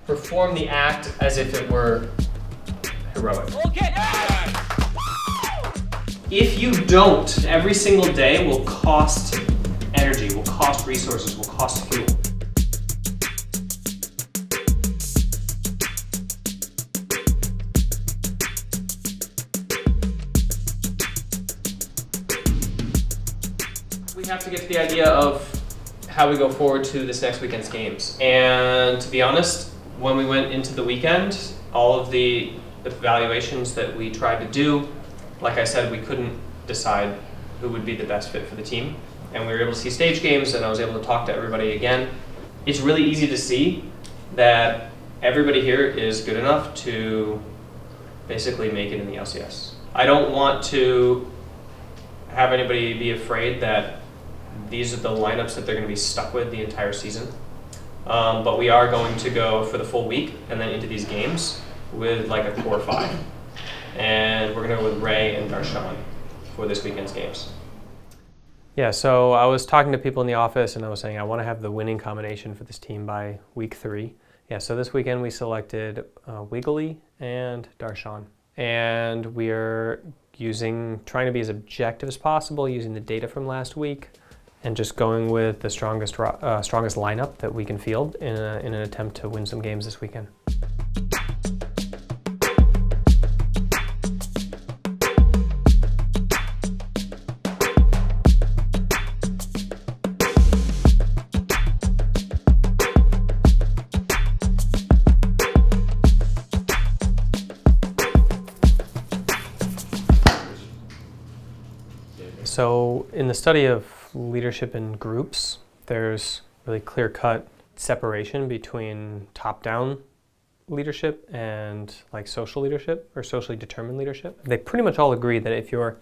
perform the act as if it were heroic. Okay. If you don't, every single day will cost energy, will cost resources, will cost fuel. We have to get to the idea of how we go forward to this next weekend's games. And to be honest, when we went into the weekend, all of the evaluations that we tried to do, like I said, we couldn't decide who would be the best fit for the team. And we were able to see stage games, and I was able to talk to everybody again. It's really easy to see that everybody here is good enough to basically make it in the LCS. I don't want to have anybody be afraid that these are the lineups that they're going to be stuck with the entire season. But we are going to go for the full week and then into these games with like a core 5. And we're going to go with Ray and Darshan for this weekend's games. Yeah, so I was talking to people in the office and I was saying I want to have the winning combination for this team by week 3. Yeah, so this weekend we selected Wiggly and Darshan. And we are trying to be as objective as possible, using the data from last week, and just going with the strongest lineup that we can field in an attempt to win some games this weekend. So in the study of leadership in groups, there's really clear-cut separation between top-down leadership and like social leadership or socially determined leadership. They pretty much all agree that if you're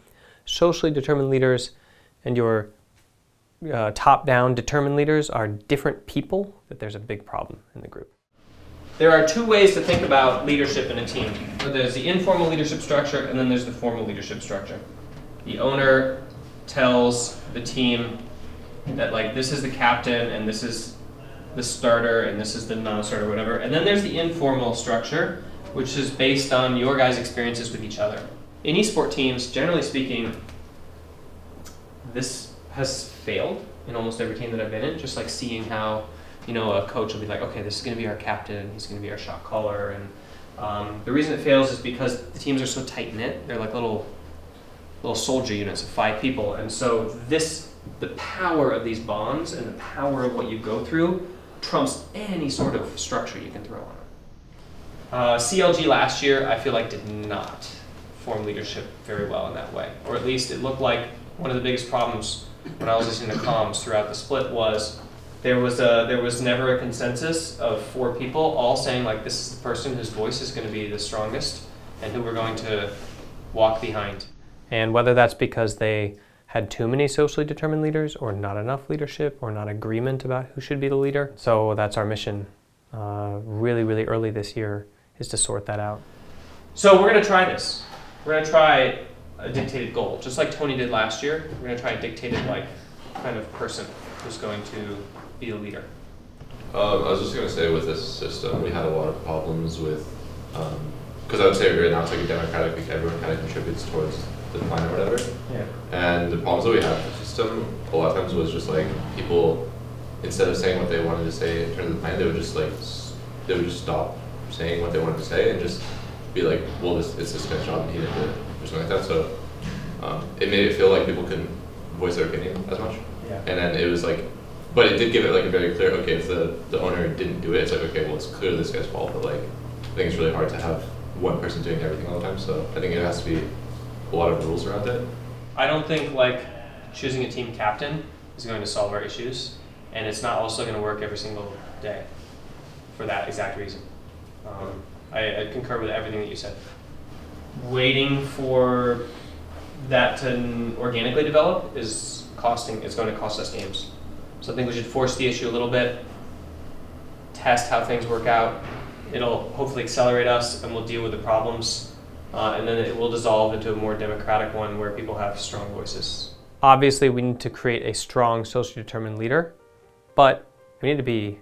socially determined leaders and your top-down determined leaders are different people, that there's a big problem in the group. There are 2 ways to think about leadership in a team. There's the informal leadership structure and then there's the formal leadership structure. The owner tells the team that like this is the captain and this is the starter and this is the non-starter, whatever. And then there's the informal structure, which is based on your guys' experiences with each other. In esport teams, generally speaking, this has failed in almost every team that I've been in, just like seeing how, you know, a coach will be like, okay, this is going to be our captain, he's going to be our shot caller. And the reason it fails is because the teams are so tight-knit. They're like little soldier units of 5 people, and so the power of these bonds and the power of what you go through trumps any sort of structure you can throw on it. CLG last year, I feel like, did not form leadership very well in that way, or at least it looked like one of the biggest problems when I was listening to comms throughout the split was there was never a consensus of 4 people all saying like this is the person whose voice is going to be the strongest and who we're going to walk behind. And whether that's because they had too many socially determined leaders or not enough leadership or not agreement about who should be the leader. So that's our mission really, really early this year, is to sort that out. So we're going to try this. We're going to try a dictated goal, just like Tony did last year. We're going to try a dictated like kind of person who's going to be the leader. I was just going to say with this system, we had a lot of problems with, because I would say right now it's like a democratic, like everyone kind of contributes towards the plan or whatever. Yeah. And the problems that we had with the system a lot of times was just like people, instead of saying what they wanted to say in terms of the plan, they would just stop saying what they wanted to say and just be like, well, it's this guy's job and he didn't do it, or something like that. So it made it feel like people couldn't voice their opinion as much. Yeah. And then it was like, but it did give it like a very clear, okay, if the owner didn't do it, it's like, okay, well, it's clearly this guy's fault, but like, I think it's really hard to have one person doing everything all the time. So I think it has to be a lot of rules around it. I don't think like choosing a team captain is going to solve our issues, and it's not also going to work every single day for that exact reason. I concur with everything that you said. Waiting for that to organically develop is it's going to cost us games. So I think we should force the issue a little bit, test how things work out. It'll hopefully accelerate us and we'll deal with the problems. And then it will dissolve into a more democratic one where people have strong voices. Obviously, we need to create a strong socially determined leader, but we need to be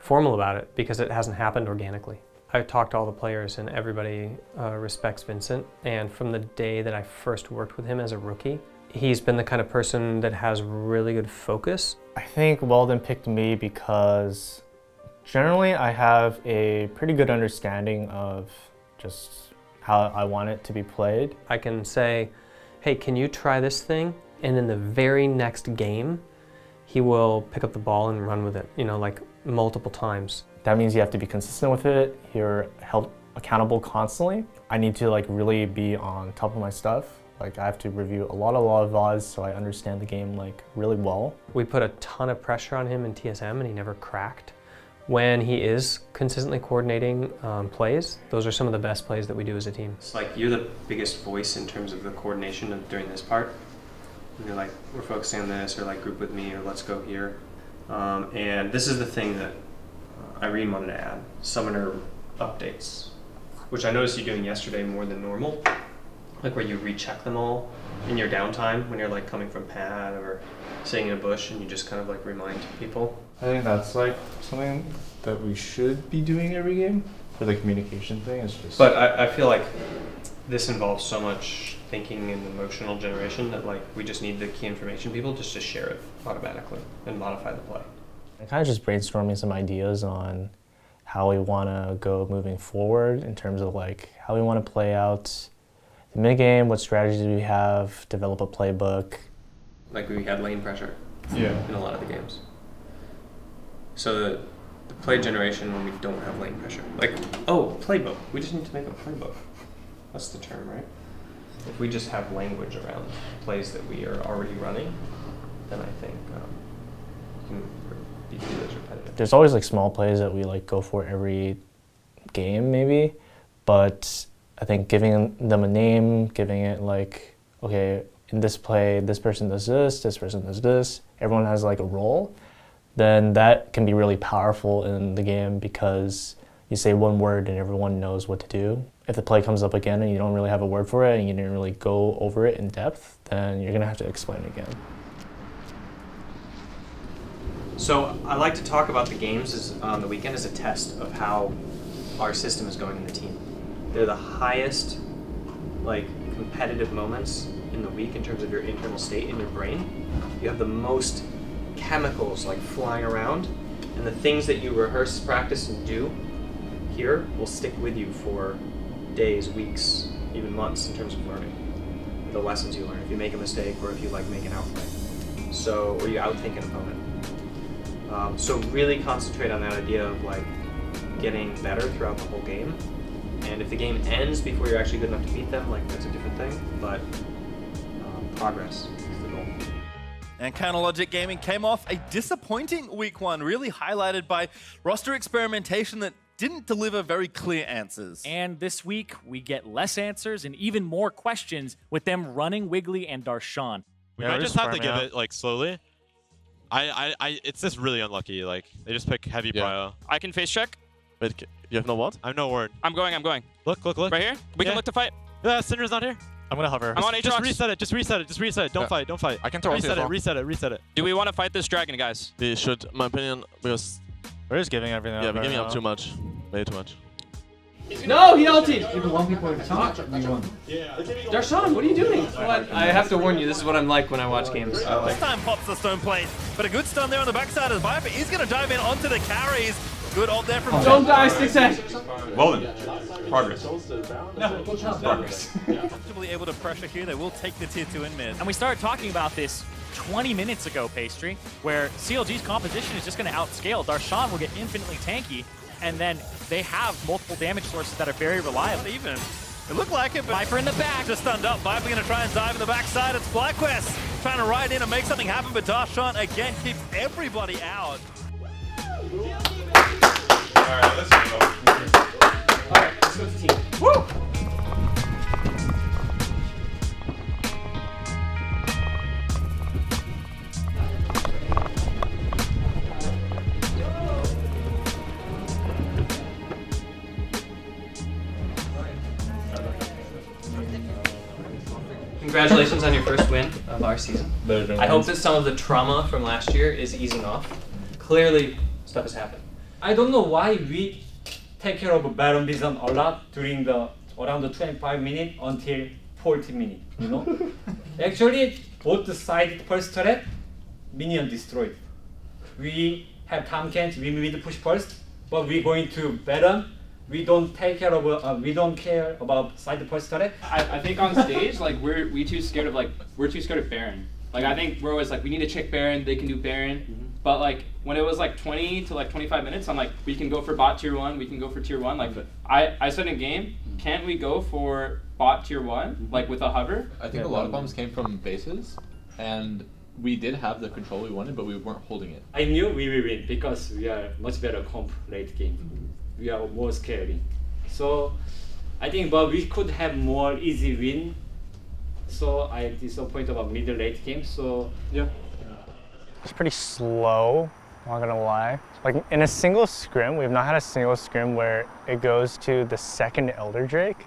formal about it because it hasn't happened organically. I talked to all the players and everybody respects Vincent, and from the day that I first worked with him as a rookie, he's been the kind of person that has really good focus. I think Weldon picked me because generally I have a pretty good understanding of just how I want it to be played. I can say, hey, can you try this thing? And in the very next game, he will pick up the ball and run with it, you know, like multiple times. That means you have to be consistent with it. You're held accountable constantly. I need to like really be on top of my stuff. Like I have to review a lot of VODs so I understand the game like really well. We put a ton of pressure on him in TSM and he never cracked. When he is consistently coordinating plays, those are some of the best plays that we do as a team. It's like you're the biggest voice in terms of the coordination during this part. And you're like, we're focusing on this, or like group with me, or let's go here. And this is the thing that Irene wanted to add, summoner updates, which I noticed you doing yesterday more than normal, like where you recheck them all in your downtime when you're like coming from pad or sitting in a bush and you just kind of like remind people. I think that's like something that we should be doing every game for the communication thing. It's just. But I feel like this involves so much thinking and emotional generation that like we just need the key information people just to share it automatically and modify the play. I'm kind of just brainstorming some ideas on how we want to go moving forward in terms of like how we want to play out the mid-game, what strategies we have, develop a playbook. Like we had lane pressure in a lot of the games. So the play generation when we don't have lane pressure. Like, oh, playbook. We just need to make a playbook. That's the term, right? If we just have language around plays that we are already running, then I think we can be those repetitive. There's always like small plays that we like go for every game maybe, but I think giving them a name, giving it like, okay, in this play, this person does this person does this, everyone has like a role, then that can be really powerful in the game because you say one word and everyone knows what to do. If the play comes up again and you don't really have a word for it and you didn't really go over it in depth, then you're gonna have to explain it again. So I like to talk about the games on the weekend as a test of how our system is going in the team. They're the highest like competitive moments in the week in terms of your internal state in your brain. You have the most chemicals like flying around, and the things that you rehearse, practice, and do here will stick with you for days, weeks, even months in terms of learning. The lessons you learn if you make a mistake or if you like make an outplay. So, or you outthink an opponent. So really concentrate on that idea of like getting better throughout the whole game. And if the game ends before you're actually good enough to beat them, like that's a different thing. But progress is the goal. And Logic Gaming came off a disappointing week one, really highlighted by roster experimentation that didn't deliver very clear answers. And this week, we get less answers and even more questions with them running Wiggly and Darshan. We might just have to give it like slowly. It's just really unlucky. Like they just pick heavy Brio. I can face check. Wait, you have no what? I have no word. I'm going. Look. Right here? We can look to fight. Yeah, Cinder's not here. I'm gonna hover. I'm on Aatrox. Just reset it. Don't fight. I can throw reset it. Do we want to fight this dragon, guys? We should, my opinion, because we're just giving everything. Yeah, we're giving up too much. Way too much. No, he ulted! Darshan, what are you doing? What? I have to warn you, this is what I'm like when I watch games. This time pops the stone plate, but a good stun there on the backside as Viper is going to dive in onto the carries. Good ult there from Don't die, Sticks Head! Well then, progress. No, progress. Comfortably able to pressure here, they will take the tier 2 in mid. And we started talking about this 20 minutes ago, Pastry, where CLG's composition is just going to outscale. Darshan will get infinitely tanky, and then they have multiple damage sources that are very reliable. Even. It looked like it, but Viper in the back. Just stunned up. Viper going to try and dive in the backside. It's FlyQuest trying to ride in and make something happen, but Darshan again keeps everybody out. Alright, let's go. Alright, let's go to team. Woo! Congratulations on your first win of our season. I hope that some of the trauma from last year is easing off. Clearly, stuff has happened. I don't know why we take care of Baron Bison a lot during around the 25 minutes until 40 minutes, you know? Actually, both the side first turret, minion destroyed. We have Tomkins, we mid push first, but we're going to Baron. We don't take care of, we don't care about side first turret. I think on stage, like we're too scared of Baron. Like I think we're always like, we need to check Baron, they can do Baron. But like when it was like 20 to like 25 minutes, I'm like, we can go for bot tier 1, we can go for tier 1. Like I said in game, can't we go for bot tier 1, like with a hover? I think a lot of bombs came from bases, and we did have the control we wanted, but we weren't holding it. I knew we will win because we are much better comp late game. We are more scaling. So I think, but we could have more easy win. So I disappointed about middle late game. So yeah. It's pretty slow, I'm not gonna lie. Like in a single scrim, we've not had a single scrim where it goes to the second Elder Drake.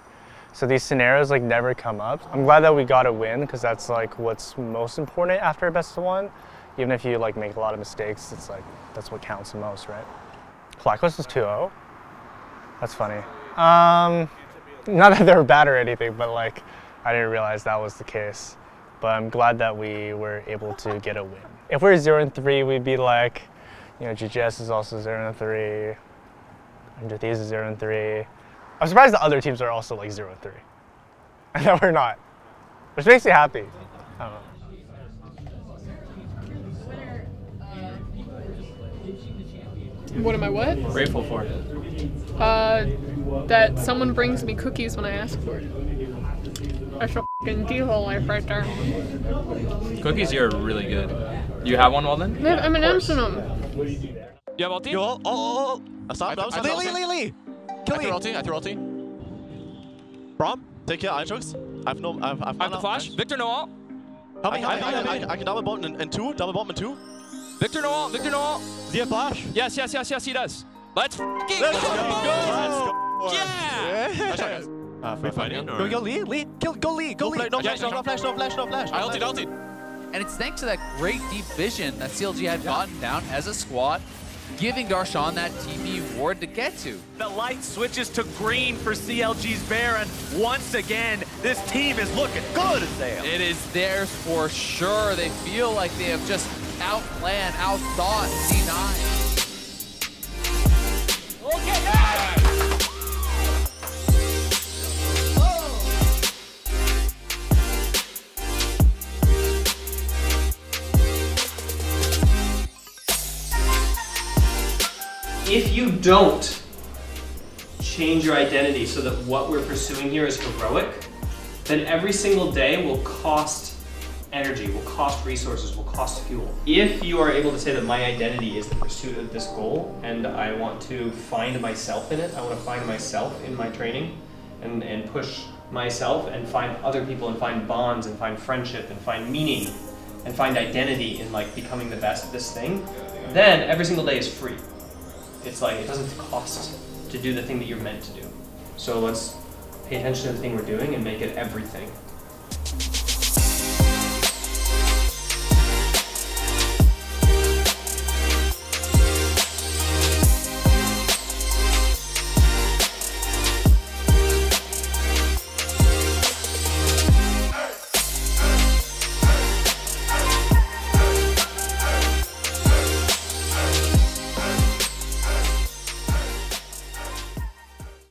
So these scenarios like never come up. I'm glad that we got a win because that's like what's most important after a best of 1. Even if you like make a lot of mistakes, it's like, that's what counts the most, right? Blacklist was 2-0. That's funny. Not that they were bad or anything, but like, I didn't realize that was the case. But I'm glad that we were able to get a win. If we were 0-3, we'd be like, you know, GGS is also 0-3, Under Thieves is 0-3. I'm surprised the other teams are also like 0-3. And that we're not. Which makes me happy. I don't know. What am I what? Grateful for. That someone brings me cookies when I ask for it. That's a f***ing D-hole life right there. Cookies here are really good. You have one, Walden? They have M&M's in them. You have ulti? Yo, oh. Stop. Lee. Kill me. I threw ulti. Brom, take care, Iron Chokes. I have the flash. Victor no ult. Help me. I can double bomb in 2. Double bomb in 2. Victor no ult. Victor no ult. Does he have flash? Yes, he does. Let's go. Yeah. Free fighting? Or? Go Lee. Go Lee. No flash. I ultied. And it's thanks to that great deep vision that CLG had gotten down as a squad, giving Darshan that TP ward to get to. The light switches to green for CLG's Baron. Once again, this team is looking good as they are. It is theirs for sure. They feel like they have just outplanned, outthought C9. Okay, yeah! If you don't change your identity so that what we're pursuing here is heroic, then every single day will cost energy, will cost resources, will cost fuel. If you are able to say that my identity is the pursuit of this goal and I want to find myself in it, I want to find myself in my training and push myself and find other people and find bonds and find friendship and find meaning and find identity in like becoming the best at this thing, then every single day is free. It's like, it doesn't cost to do the thing that you're meant to do. So let's pay attention to the thing we're doing and make it everything.